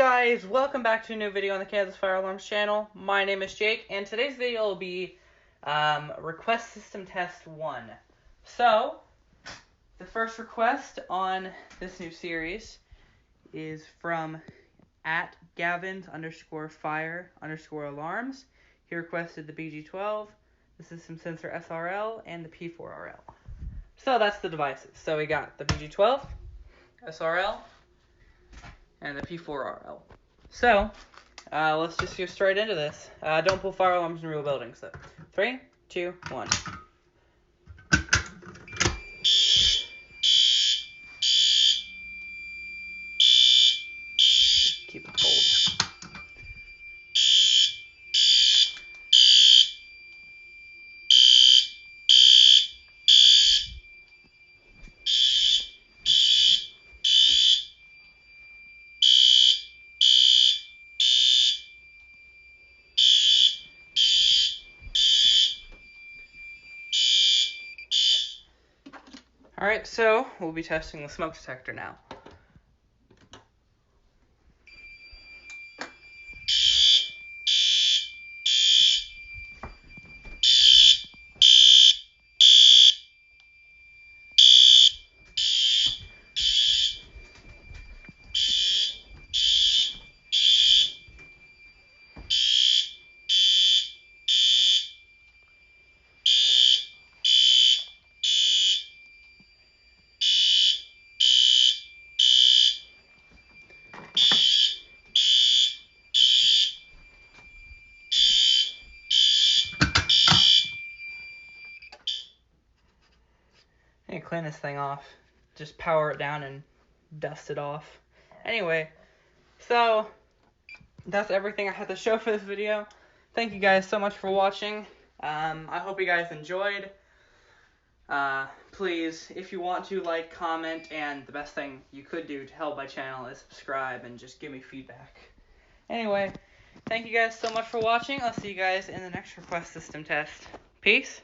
guys, welcome back to a new video on the Kansas Fire Alarms channel. My name is Jake, and today's video will be request system test 1. So, the first request on this new series is from @Gavins_fire_alarms. He requested the BG12, the system sensor SRL, and the P4RL. So that's the devices. So we got the BG12, SRL, and the P4RL. So, let's just go straight into this. Don't pull fire alarms in real buildings, though. 3, 2, 1. Keep it cold. Alright, so we'll be testing the smoke detector now. I need to clean this thing off. Just power it down and dust it off. Anyway, so that's everything I had to show for this video. Thank you guys so much for watching. I hope you guys enjoyed. Please, if you want to, like, comment, and the best thing you could do to help my channel is subscribe and just give me feedback. Anyway, thank you guys so much for watching. I'll see you guys in the next request system test. Peace.